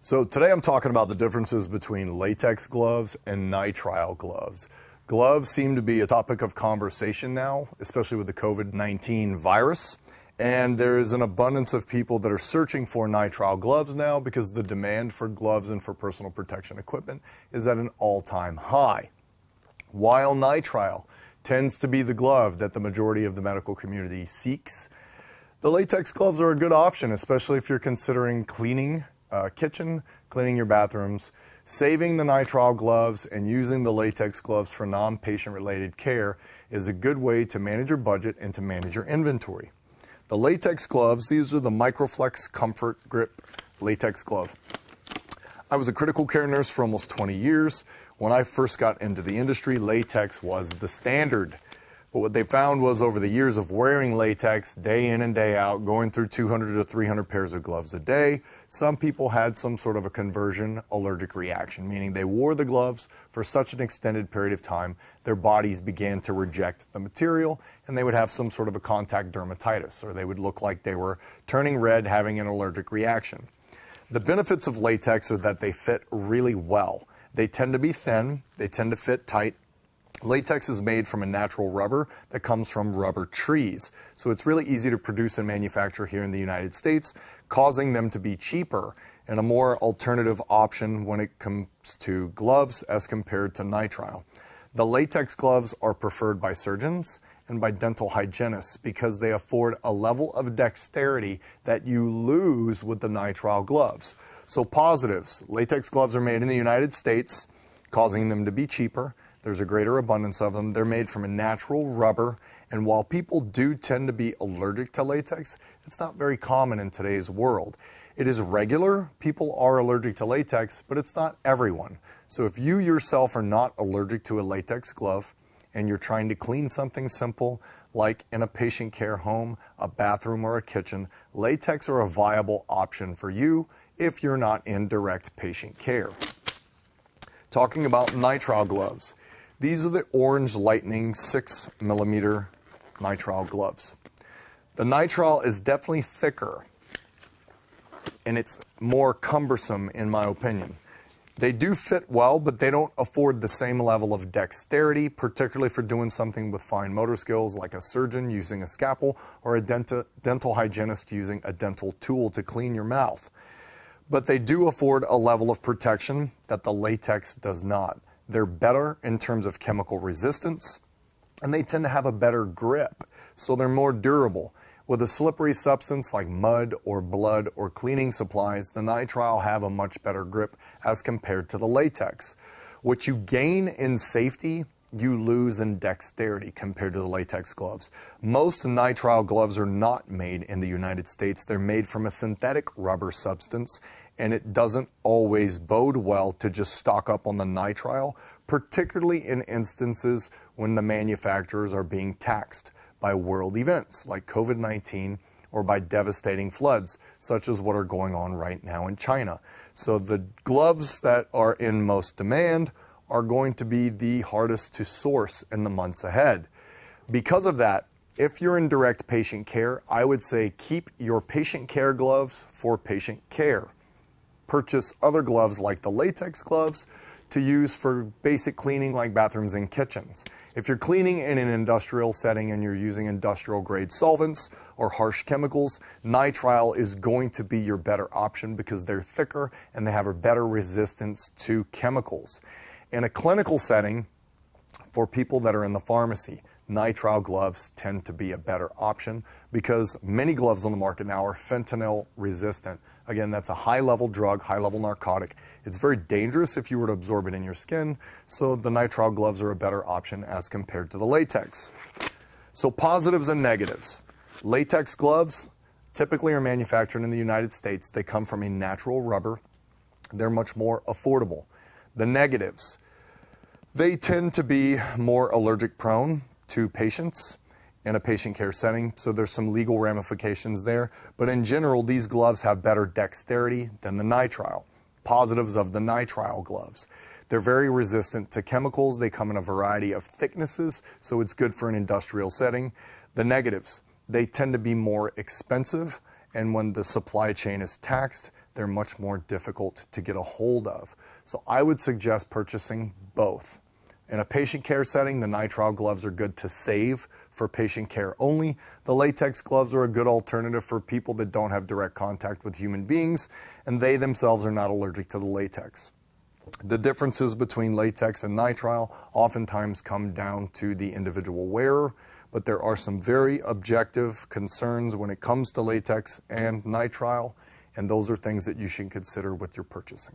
So today I'm talking about the differences between latex gloves and nitrile gloves. Gloves seem to be a topic of conversation now, especially with the COVID-19 virus. And there is an abundance of people that are searching for nitrile gloves now because the demand for gloves and for personal protection equipment is at an all-time high. While nitrile tends to be the glove that the majority of the medical community seeks, the latex gloves are a good option, especially if you're considering cleaning kitchen, cleaning your bathrooms. Saving the nitrile gloves and using the latex gloves for non-patient related care is a good way to manage your budget and to manage your inventory. The latex gloves, these are the Microflex Comfort Grip latex glove. I was a critical care nurse for almost 20 years. When I first got into the industry, latex was the standard. But what they found was over the years of wearing latex day in and day out, going through 200 to 300 pairs of gloves a day, some people had some sort of a conversion allergic reaction, meaning they wore the gloves for such an extended period of time, their bodies began to reject the material, and they would have some sort of a contact dermatitis, or they would look like they were turning red, having an allergic reaction. The benefits of latex are that they fit really well. They tend to be thin, they tend to fit tight. Latex is made from a natural rubber that comes from rubber trees. So it's really easy to produce and manufacture here in the United States, causing them to be cheaper and a more alternative option when it comes to gloves as compared to nitrile. The latex gloves are preferred by surgeons and by dental hygienists because they afford a level of dexterity that you lose with the nitrile gloves. So positives, latex gloves are made in the United States, causing them to be cheaper. There's a greater abundance of them. They're made from a natural rubber, and while people do tend to be allergic to latex, it's not very common in today's world. It is regular. People are allergic to latex, but it's not everyone. So if you yourself are not allergic to a latex glove and you're trying to clean something simple like in a patient care home, a bathroom, or a kitchen, latex are a viable option for you if you're not in direct patient care. Talking about nitrile gloves. These are the Orange Lightning 6mm nitrile gloves. The nitrile is definitely thicker and it's more cumbersome in my opinion. They do fit well, but they don't afford the same level of dexterity, particularly for doing something with fine motor skills like a surgeon using a scalpel or a dental hygienist using a dental tool to clean your mouth. But they do afford a level of protection that the latex does not. They're better in terms of chemical resistance, and they tend to have a better grip, so they're more durable. With a slippery substance like mud or blood or cleaning supplies, the nitrile have a much better grip as compared to the latex. What you gain in safety, you lose in dexterity compared to the latex gloves. Most nitrile gloves are not made in the United States. They're made from a synthetic rubber substance, and it doesn't always bode well to just stock up on the nitrile, particularly in instances when the manufacturers are being taxed by world events like COVID-19 or by devastating floods, such as what are going on right now in China. So the gloves that are in most demand are going to be the hardest to source in the months ahead. Because of that, if you're in direct patient care, I would say keep your patient care gloves for patient care. Purchase other gloves like the latex gloves to use for basic cleaning like bathrooms and kitchens. If you're cleaning in an industrial setting and you're using industrial grade solvents or harsh chemicals, nitrile is going to be your better option because they're thicker and they have a better resistance to chemicals. In a clinical setting, for people that are in the pharmacy, nitrile gloves tend to be a better option because many gloves on the market now are fentanyl resistant. Again, that's a high-level drug, high-level narcotic. It's very dangerous if you were to absorb it in your skin, so the nitrile gloves are a better option as compared to the latex. So positives and negatives. Latex gloves typically are manufactured in the United States. They come from a natural rubber. They're much more affordable. The negatives. They tend to be more allergic prone to patients in a patient care setting, so there's some legal ramifications there. But in general, these gloves have better dexterity than the nitrile. Positives of the nitrile gloves. They're very resistant to chemicals. They come in a variety of thicknesses, so it's good for an industrial setting. The negatives, they tend to be more expensive, and when the supply chain is taxed, they're much more difficult to get a hold of. So I would suggest purchasing both. In a patient care setting, the nitrile gloves are good to save for patient care only. The latex gloves are a good alternative for people that don't have direct contact with human beings, and they themselves are not allergic to the latex. The differences between latex and nitrile oftentimes come down to the individual wearer, but there are some very objective concerns when it comes to latex and nitrile, and those are things that you should consider with your purchasing.